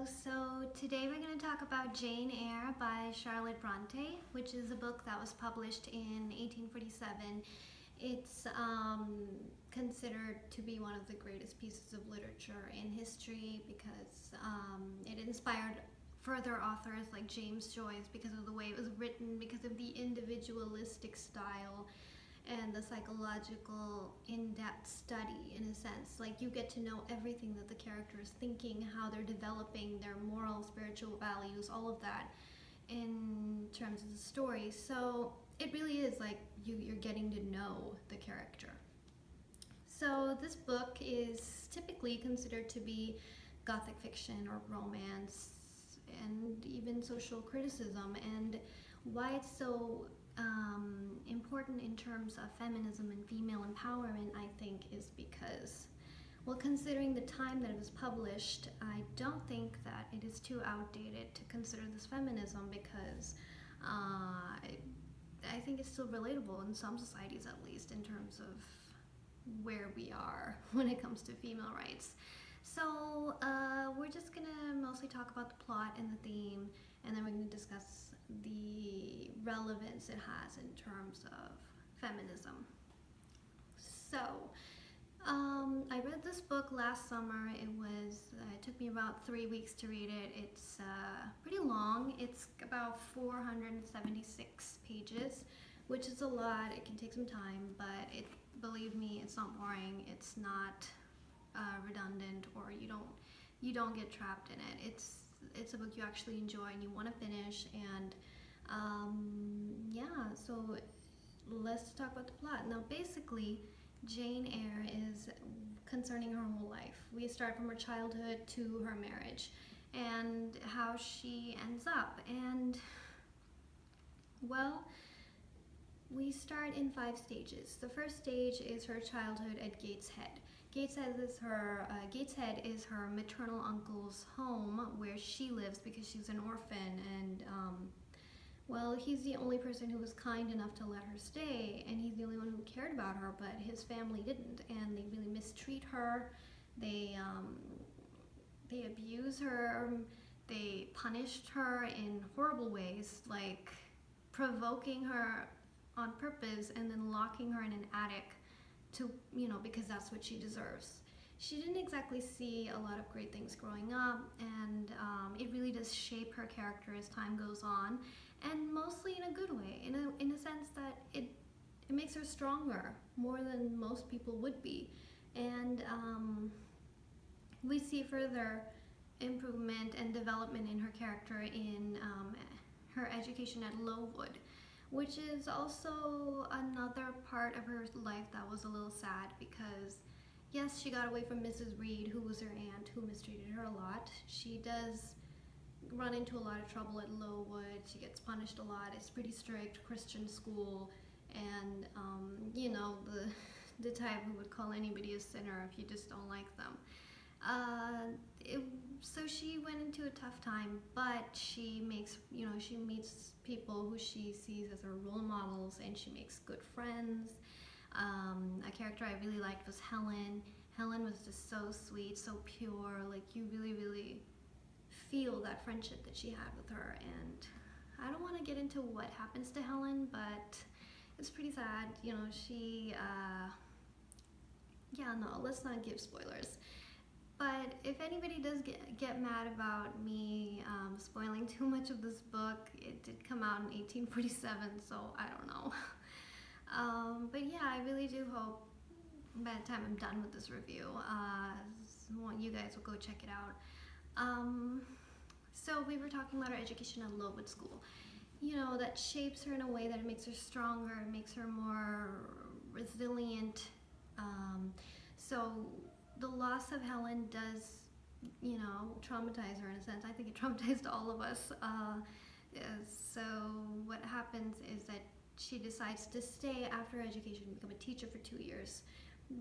So today we're going to talk about Jane Eyre by Charlotte Bronte, which is a book that was published in 1847. It's considered to be one of the greatest pieces of literature in history because it inspired further authors like James Joyce because of the way it was written, because of the individualistic style and the psychological in-depth study, in a sense. Like, you get to know everything that the character is thinking, how they're developing their moral, spiritual values, all of that in terms of the story. So it really is like you're getting to know the character. So this book is typically considered to be gothic fiction or romance and even social criticism. And why it's so important in terms of feminism and female empowerment, I think, is because, well, considering the time that it was published, I don't think that it is too outdated to consider this feminism because I think it's still relatable in some societies, at least, in terms of where we are when it comes to female rights. So we're just gonna mostly talk about the plot and the theme, and then we're gonna discuss the relevance it has in terms of feminism. So I read this book last summer. It took me about 3 weeks to read it. It's pretty long. It's about 476 pages, which is a lot. It can take some time, but believe me, it's not boring. It's not redundant, or you don't get trapped in it. It's a book you actually enjoy and you want to finish. And yeah, so let's talk about the plot. Now, basically, Jane Eyre is concerning her whole life. We start from her childhood to her marriage and how she ends up. And, well, we start in 5 stages. The first stage is her childhood at Gateshead. Gateshead is her maternal uncle's home where she lives because she's an orphan, and well, he's the only person who was kind enough to let her stay, and he's the only one who cared about her, but his family didn't, and they really mistreat her. They abuse her. They punished her in horrible ways, like provoking her on purpose and then locking her in an attic to, because that's what she deserves. She didn't exactly see a lot of great things growing up, and it really does shape her character as time goes on, and mostly in a good way, in a sense that it makes her stronger, more than most people would be. And we see further improvement and development in her character in her education at Lowood, which is also another part of her life that was a little sad because, yes, she got away from Mrs. Reed, who was her aunt, who mistreated her a lot. She does run into a lot of trouble at Lowood. She gets punished a lot. It's pretty strict Christian school, and the type who would call anybody a sinner if you just don't like them. So she went into a tough time, but she meets people who she sees as her role models, and she makes good friends. A character I really liked was Helen. Helen was just so sweet, so pure. Like, you really, really feel that friendship that she had with her. And I don't want to get into what happens to Helen, but it's pretty sad. Let's not give spoilers. But if anybody does get mad about me spoiling too much of this book, it did come out in 1847, so I don't know. But yeah, I really do hope by the time I'm done with this review, you guys will go check it out. So we were talking about her education at Lowood School. That shapes her in a way that it makes her stronger, it makes her more resilient. So the loss of Helen does, traumatize her in a sense. I think it traumatized all of us. So what happens is that she decides to stay after education and become a teacher for 2 years.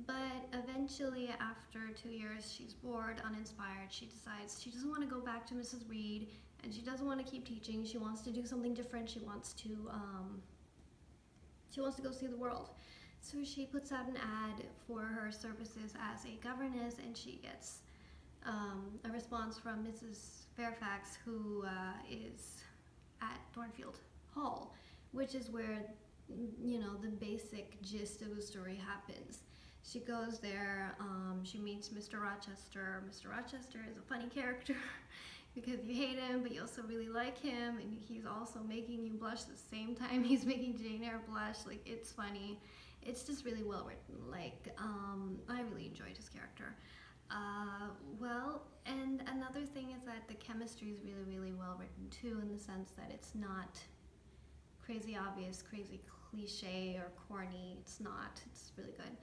But eventually, after 2 years, she's bored, uninspired. She decides she doesn't want to go back to Mrs. Reed, and she doesn't want to keep teaching. She wants to do something different. She wants to go see the world. So she puts out an ad for her services as a governess, and she gets a response from Mrs. Fairfax, who is at Thornfield Hall, which is where, the basic gist of the story happens. She goes there, she meets Mr. Rochester. Mr. Rochester is a funny character because you hate him, but you also really like him, and he's also making you blush at the same time he's making Jane Eyre blush. Like, it's funny. It's just really well written. Like, I really enjoyed his character. And another thing is that the chemistry is really, really well written too, in the sense that it's not crazy obvious, crazy cliche or corny. It's not. It's really good.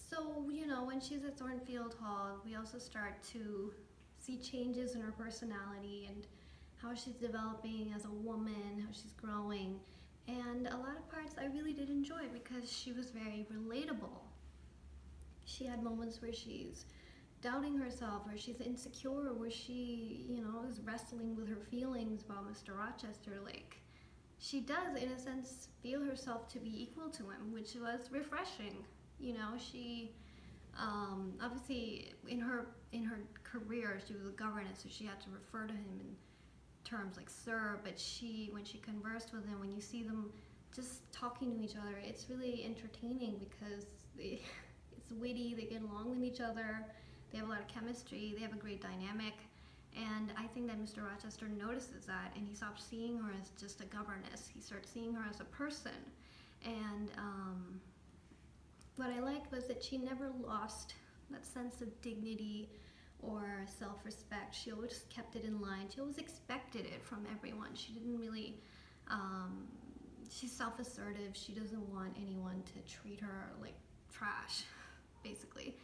So, when she's at Thornfield Hall, we also start to see changes in her personality and how she's developing as a woman, how she's growing. And a lot of parts I really did enjoy because she was very relatable. She had moments where she's doubting herself, where she's insecure, where she, is wrestling with her feelings about Mr. Rochester. Like, she does, in a sense, feel herself to be equal to him, which was refreshing. She, obviously, in her career, she was a governess, so she had to refer to him in terms like sir, but when she conversed with him, when you see them just talking to each other, it's really entertaining because it's witty, they get along with each other, they have a lot of chemistry, they have a great dynamic, and I think that Mr. Rochester notices that, and he stops seeing her as just a governess. He starts seeing her as a person, and what I liked was that she never lost that sense of dignity or self-respect. She always kept it in line. She always expected it from everyone. She didn't really, she's self-assertive. She doesn't want anyone to treat her like trash, basically.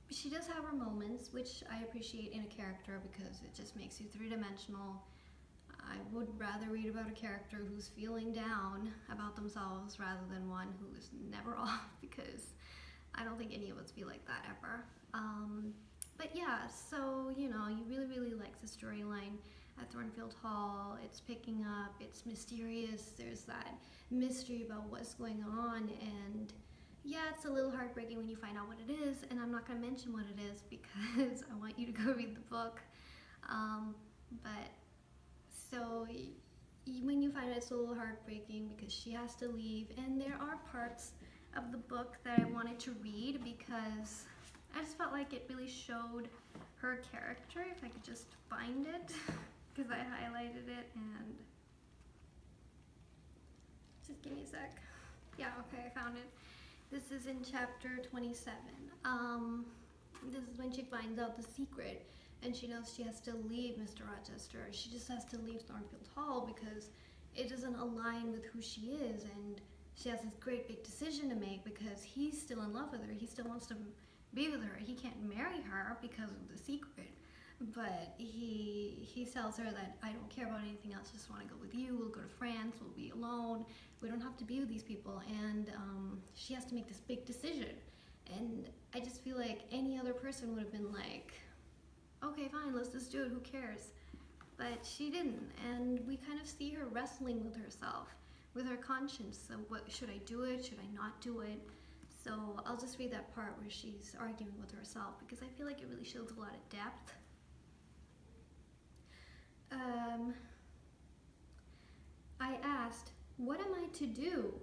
She does have her moments, which I appreciate in a character because it just makes you three-dimensional. I would rather read about a character who's feeling down about themselves rather than one who is never off, because I don't think any of us feel like that ever. But yeah, so, you really, really like the storyline at Thornfield Hall. It's picking up, it's mysterious, there's that mystery about what's going on, and yeah, it's a little heartbreaking when you find out what it is, and I'm not going to mention what it is because I want you to go read the book. But so when you find out, it's a little heartbreaking because she has to leave, and there are parts of the book that I wanted to read because I just felt like it really showed her character. If I could just find it, because I highlighted it, and just give me a sec. Yeah, okay, I found it. This is in chapter 27. This is when she finds out the secret, and she knows she has to leave Mr. Rochester. She just has to leave Thornfield Hall because it doesn't align with who she is, and she has this great big decision to make because he's still in love with her. He still wants to be with her. He can't marry her because of the secret, but he tells her that I don't care about anything else, just want to go with you. We'll go to France, we'll be alone, we don't have to be with these people. And she has to make this big decision, and I just feel like any other person would have been like, okay, fine, let's just do it, who cares? But she didn't, and we kind of see her wrestling with herself, with her conscience. So what, should I do it, should I not do it? So I'll just read that part where she's arguing with herself because I feel like it really shows a lot of depth. I asked, what am I to do?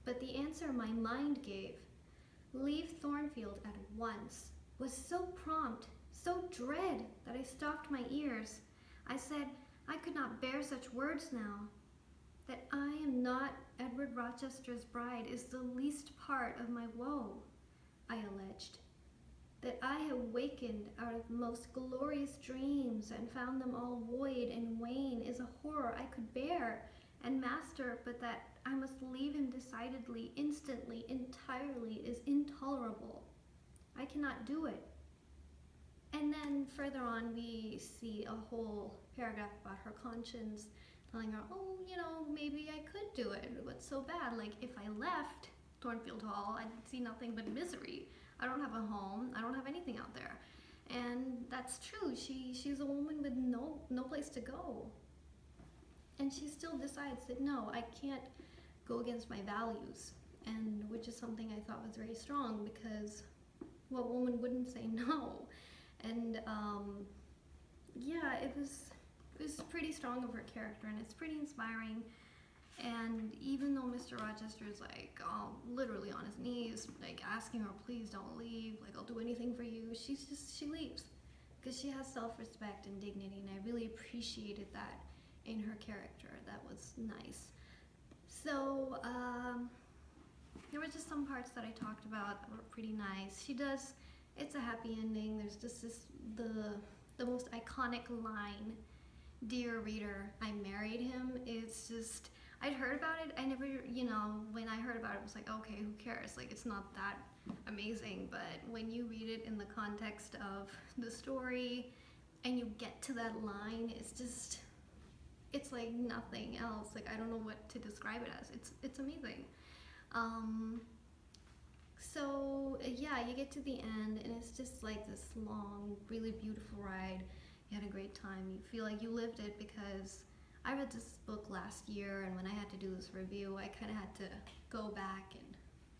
But the answer my mind gave, leave Thornfield at once, was so prompt, so dread that I stopped my ears. I said I could not bear such words now. That I am not Edward Rochester's bride is the least part of my woe, I alleged. That I have wakened out of most glorious dreams and found them all void and wane is a horror I could bear and master, but that I must leave him decidedly, instantly, entirely is intolerable. I cannot do it. And then further on we see a whole paragraph about her conscience, telling her, oh, maybe I could do it. What's so bad? Like, if I left Thornfield Hall, I'd see nothing but misery. I don't have a home. I don't have anything out there. And that's true. She's a woman with no place to go. And she still decides that, no, I can't go against my values. And which is something I thought was very strong because, what woman wouldn't say no? And yeah, it was pretty strong of her character, and it's pretty inspiring. And even though Mr. Rochester is like, literally on his knees, like asking her, please don't leave, like I'll do anything for you, she leaves because she has self-respect and dignity, and I really appreciated that in her character. That was nice. So there were just some parts that I talked about that were pretty nice. It's a happy ending. There's just the most iconic line, "Dear reader, I married him." It's just, I'd heard about it. I never, when I heard about it, I was like, okay, who cares? Like, it's not that amazing. But when you read it in the context of the story and you get to that line, it's like nothing else. Like, I don't know what to describe it as. It's amazing. So yeah, you get to the end, and it's just like this long, really beautiful ride. You had a great time. You feel like you lived it, because I read this book last year, and when I had to do this review, I kind of had to go back and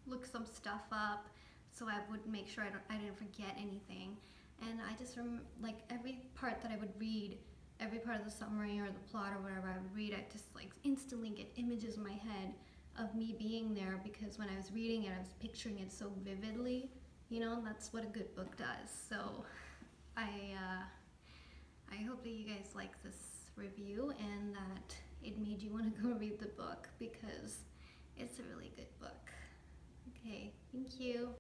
look some stuff up so I would make sure I didn't forget anything. And I just like every part that I would read, every part of the summary or the plot or whatever I would read, I just like instantly get images in my head of me being there, because when I was reading it, I was picturing it so vividly, and that's what a good book does. So I hope that you guys like this review and that it made you want to go read the book, because it's a really good book. Okay, thank you.